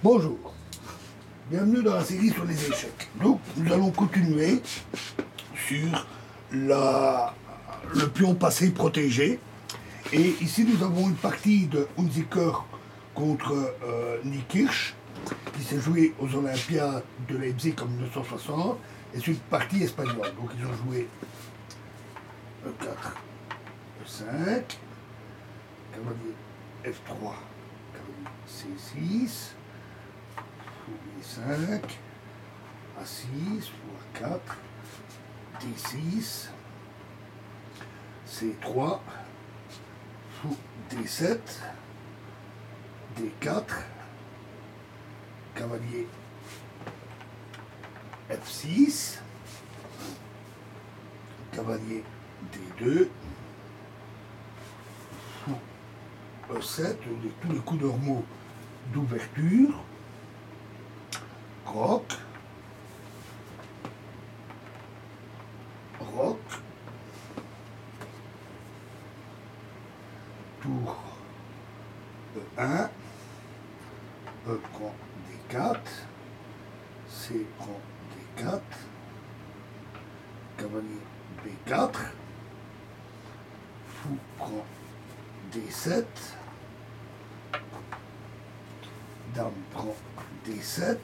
Bonjour, bienvenue dans la série sur les échecs. Donc nous allons continuer sur le pion passé protégé. Et ici nous avons une partie de Hunziker contre Nick Kirsch qui s'est jouée aux Olympiades de Leipzig en 1960 et c'est une partie espagnole. Donc ils ont joué E4, E5, cavalier F3, cavalier C6, B5, A6, A4, D6, C3, fou D7, D4, cavalier F6, cavalier D2, fou E7, tous les coups normaux d'ouverture, roc, roc, tour E1, E prend D4, C prend D4, cavalier B4, fou prend D7, dame prend D7,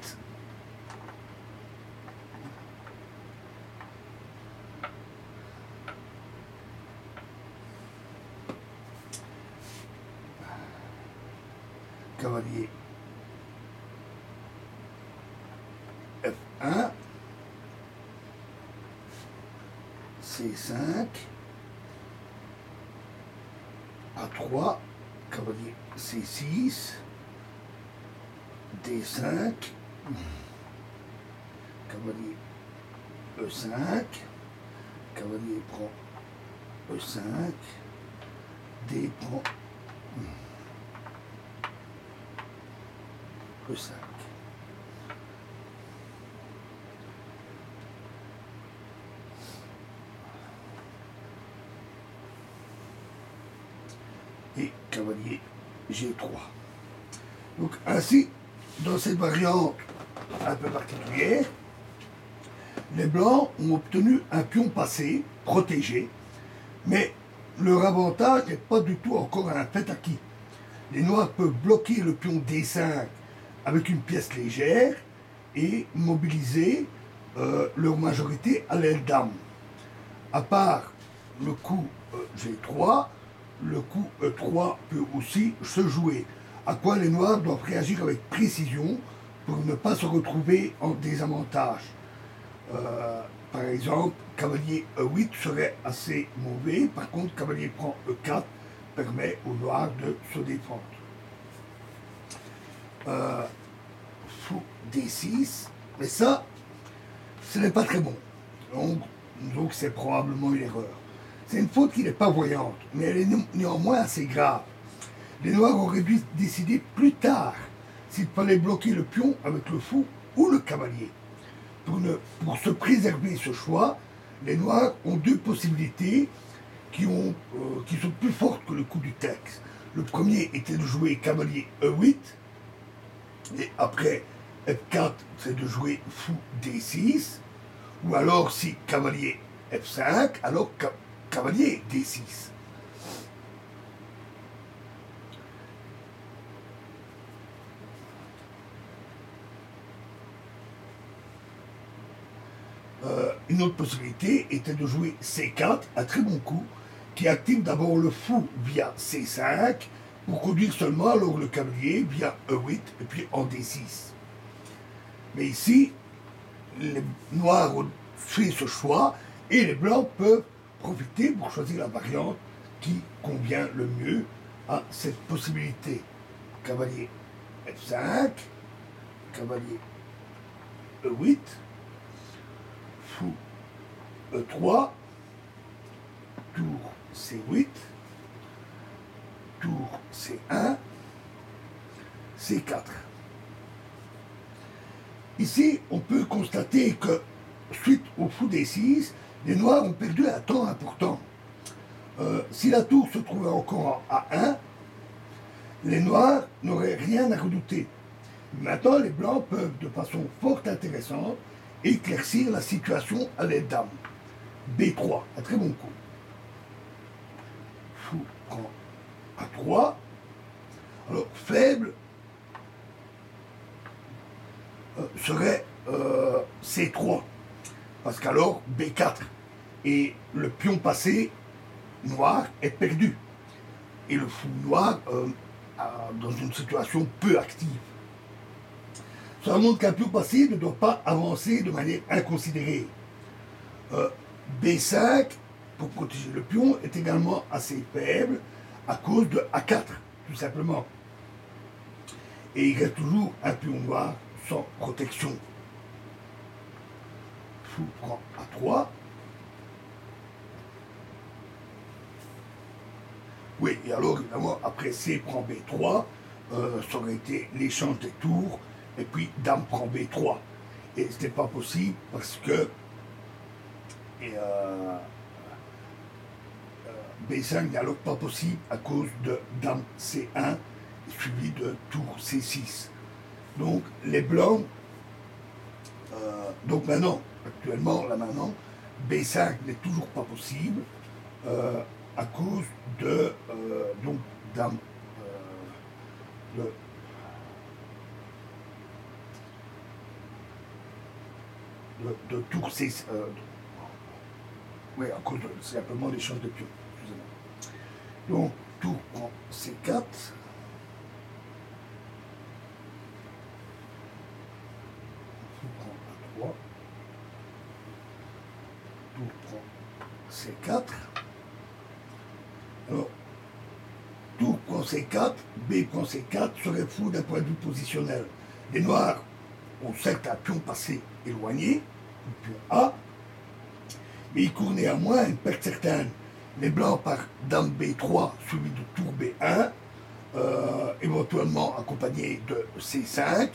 cavalier F1, C5, A3, cavalier C6, D5, cavalier E5, cavalier prend E5, D prend E5. Et cavalier G3. Donc ainsi, dans cette variante un peu particulière, les blancs ont obtenu un pion passé, protégé, mais leur avantage n'est pas du tout encore un fait acquis. Les noirs peuvent bloquer le pion D5 avec une pièce légère et mobiliser leur majorité à l'aile dame. À part le coup G3, le coup E3 peut aussi se jouer, à quoi les noirs doivent réagir avec précision pour ne pas se retrouver en désavantage. Par exemple, cavalier E8 serait assez mauvais, par contre cavalier prend E4 permet aux noirs de se défendre. Fou D6, mais ça, ce n'est pas très bon. Donc c'est probablement une erreur. C'est une faute qui n'est pas voyante, mais elle est néanmoins assez grave. Les noirs auraient dû décider plus tard s'il fallait bloquer le pion avec le fou ou le cavalier. Pour se préserver ce choix, les noirs ont deux possibilités qui sont plus fortes que le coup du texte. Le premier était de jouer cavalier E8, et après F4, c'est de jouer fou D6, ou alors si cavalier F5, alors cavalier D6. Une autre possibilité était de jouer C4, un très bon coup, qui active d'abord le fou via C5, pour conduire seulement alors le cavalier via E8 et puis en D6. Mais ici, les noirs ont fait ce choix et les blancs peuvent profiter pour choisir la variante qui convient le mieux à cette possibilité. Cavalier F5, cavalier E8, fou E3, tour C8, tour C1, C4. Ici, on peut constater que, suite au fou D6, les noirs ont perdu un temps important. Si la tour se trouvait encore en A1, les noirs n'auraient rien à redouter. Maintenant, les blancs peuvent, de façon fort intéressante, éclaircir la situation à l'aide d'âme. B3, un très bon coup. Fou prend A3. Alors, faible serait C3. Parce qu'alors, B4. Et le pion passé noir est perdu. Et le fou noir dans une situation peu active. Ça montre qu'un pion passé ne doit pas avancer de manière inconsidérée. B5, pour protéger le pion, est également assez faible à cause de A4, tout simplement. Et il reste toujours un pion noir sans protection. Fou prend A3. Oui, et alors évidemment, après C prend B3, ça aurait été l'échange des tours, et puis Dame prend B3. Et ce n'était pas possible parce que B5 n'est alors pas possible à cause de Dame C1, suivi de Tour C6. Donc les blancs, donc maintenant, actuellement, là maintenant, B5 n'est toujours pas possible à cause de donc Dame de Tour C6. Oui, à cause de simplement l'échange de pions. Excusez-moi. Donc, tour prend C4. Tour prend A3. Tour prend C4. Alors, tour prend C4, B prend C4 serait fou d'un point de vue positionnel. Les noirs ont certes un pion passé éloigné, le pion A, mais il court néanmoins une perte certaine. Les blancs par Dame B3 suivi de tour B1, éventuellement accompagné de C5,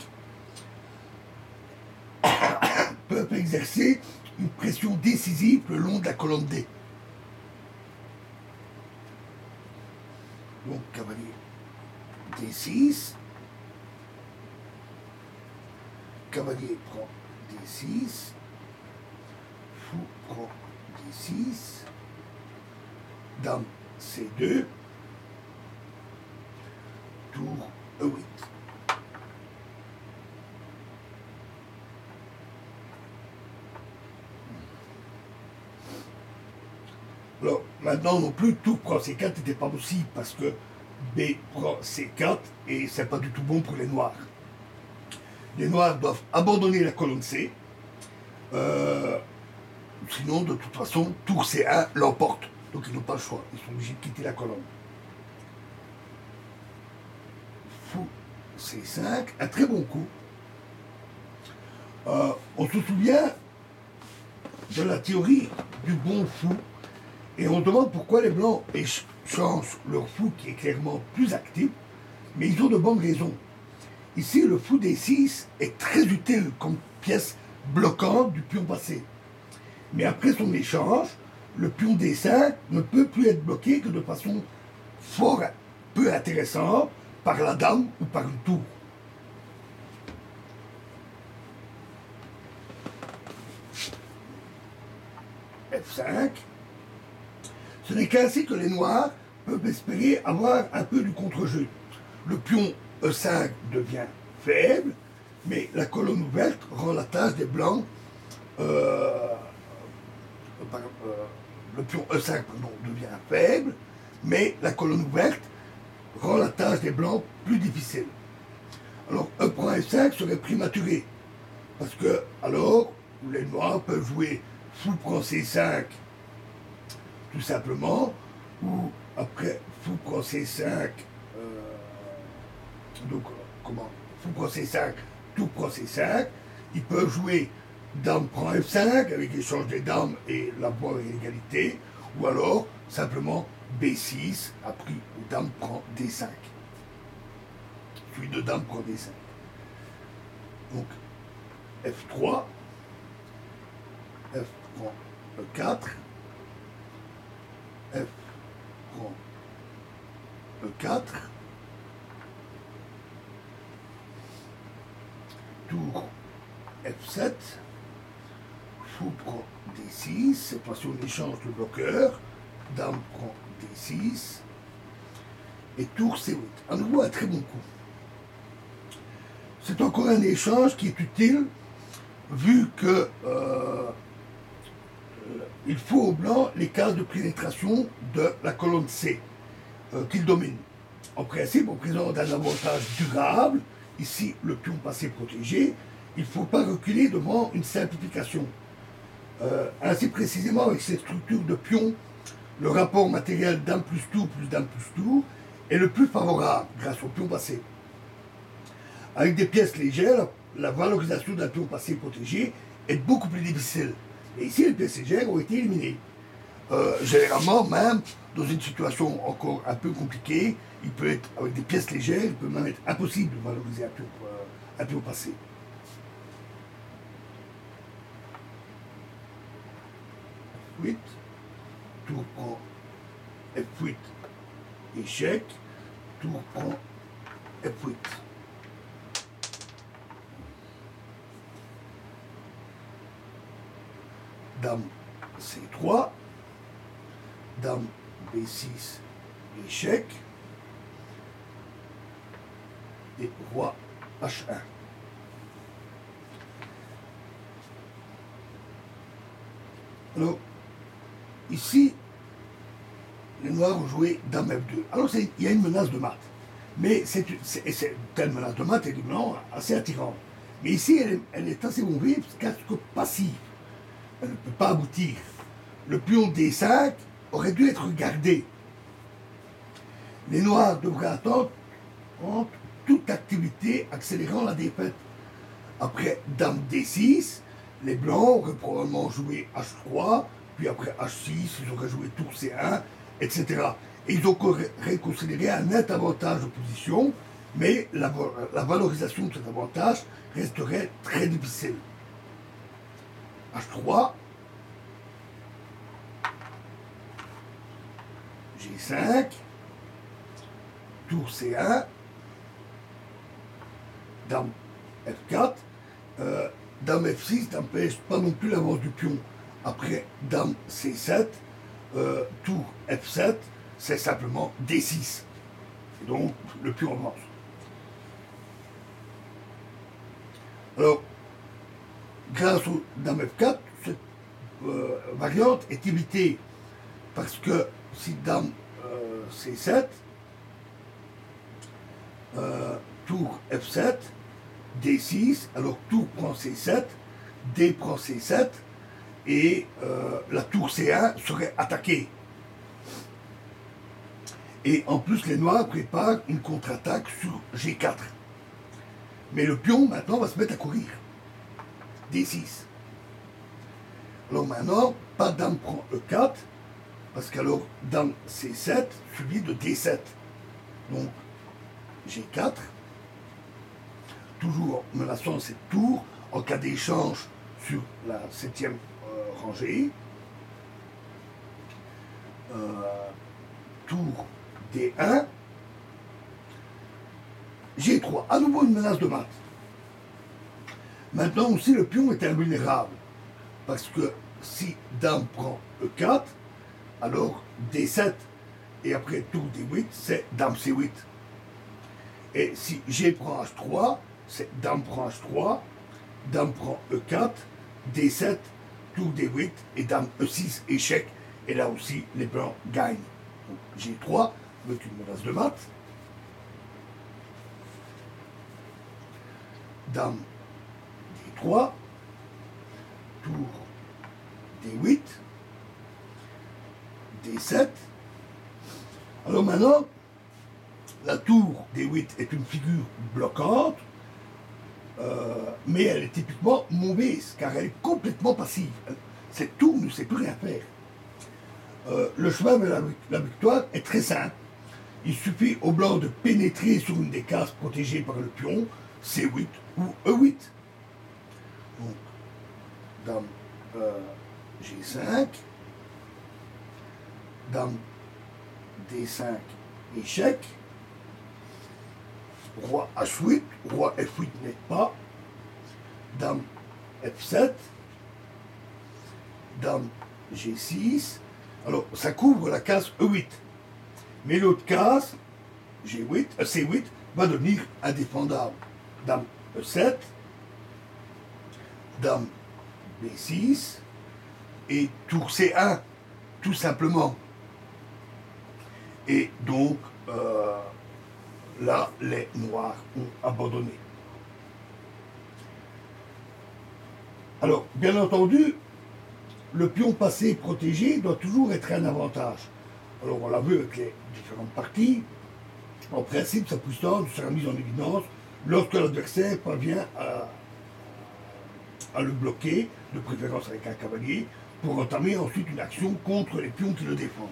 peuvent exercer une pression décisive le long de la colonne D. Donc cavalier D6, cavalier prend D6, fou prend D6, Dame C2, tour E8. Alors, maintenant non plus, tour prend C4 n'était pas possible parce que B prend C4 et c'est pas du tout bon pour les noirs. Les noirs doivent abandonner la colonne C, sinon de toute façon, tour C1 l'emporte. Donc ils n'ont pas le choix, ils sont obligés de quitter la colonne. Fou C5, un très bon coup. On se souvient de la théorie du bon fou et on demande pourquoi les blancs changent leur fou qui est clairement plus actif, mais ils ont de bonnes raisons. Ici, le fou D6 est très utile comme pièce bloquante du pion passé. Mais après son échange, le pion D5 ne peut plus être bloqué que de façon fort peu intéressante par la dame ou par une tour. F5. Ce n'est qu'ainsi que les noirs peuvent espérer avoir un peu du contre-jeu. Le pion E5 devient faible, mais la colonne ouverte rend la tâche des blancs. Le pion E5 devient faible, mais la colonne ouverte rend la tâche des blancs plus difficile. Alors E prend F5 serait prématuré, parce que alors les noirs peuvent jouer fou prend C5 tout simplement, ou après fou prend C5, donc comment fou prend C5, tout prend C5, ils peuvent jouer Dame prend F5 avec l'échange des dames et la voie et l'égalité, ou alors simplement B6 après Dame prend D5. Puis de Dame prend D5. Donc F3, F prend E4, F prend E4, tour F7, fou prend D6, cette fois-ci on échange le bloqueur, dame prend D6, et tour C8. À nouveau un très bon coup. C'est encore un échange qui est utile, vu que il faut au blanc les cases de pénétration de la colonne C qu'il domine. En principe, on présente un avantage durable. Ici, le pion passé protégé. Il ne faut pas reculer devant une simplification. Ainsi précisément, avec cette structure de pion, le rapport matériel dame plus dame plus tour est le plus favorable grâce au pion passé. Avec des pièces légères, la valorisation d'un pion passé protégé est beaucoup plus difficile. Et ici, les pièces légères ont été éliminées. Généralement, même dans une situation encore un peu compliquée, il peut être, avec des pièces légères, il peut même être impossible de valoriser un pion passé. F8, tour prend F8, échec, tour prend F8. Dame C3, dame B6, échec, et roi H1. Alors, ici, les Noirs ont joué dame F2. Alors, il y a une menace de mat. Mais c'est telle menace de mat est évidemment assez attirante. Mais ici, elle est assez mauvaise parce que passive. Elle ne peut pas aboutir. Le pion D5 aurait dû être gardé. Les Noirs devraient attendre toute activité accélérant la défaite. Après dame D6, les Blancs auraient probablement joué H3, puis après H6, ils auraient joué tour C1, etc. Et ils auraient considéré un net avantage de position, mais la valorisation de cet avantage resterait très difficile. H3, G5, tour C1, dame F4, dame F6 n'empêche pas non plus l'avance du pion. Après dame C7, tour F7, c'est simplement D6. Et donc le pion avance. Alors, grâce au dame F4, cette variante est évitée parce que si dame C7, tour F7, D6, alors tour prend C7, D prend C7, et la tour C1 serait attaquée. Et en plus, les Noirs préparent une contre-attaque sur G4. Mais le pion, maintenant, va se mettre à courir. D6. Alors maintenant, pas dame prend E4, parce qu'alors dame C7 suivi de D7. Donc G4, toujours menaçant cette tour en cas d'échange sur la 7e rangée. Tour D1, G3, à nouveau une menace de mat. Maintenant aussi le pion est invulnérable, parce que si dame prend E4, alors D7, et après tour D8, c'est dame C8. Et si G prend H3, c'est dame prend H3, dame prend E4, D7, tour D8 et dame E6, échec. Et là aussi, les blancs gagnent. Donc G3 avec une menace de mat. Dame D3, tour D8, D7. Alors maintenant, la tour D8 est une figure bloquante, mais elle est typiquement mauvaise, car elle est complètement passive. Cette tour ne sait plus rien faire. Le chemin vers la victoire est très simple. Il suffit au blanc de pénétrer sur une des cases protégées par le pion, C8 ou E8. Donc, dame G5, dame D5, échec, roi H8, roi F8 n'est pas, dame F7, dame G6. Alors, ça couvre la case E8. Mais l'autre case, C8, va devenir indéfendable. Dame E7, dame B6 et tour C1, tout simplement. Et donc, là, les noirs ont abandonné. Alors, bien entendu, le pion passé protégé doit toujours être un avantage. Alors, on l'a vu avec les différentes parties. En principe, sa puissance sera mise en évidence lorsque l'adversaire parvient à le bloquer, de préférence avec un cavalier, pour entamer ensuite une action contre les pions qui le défendent.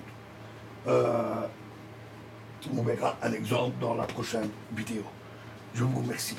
On verra un exemple dans la prochaine vidéo. Je vous remercie.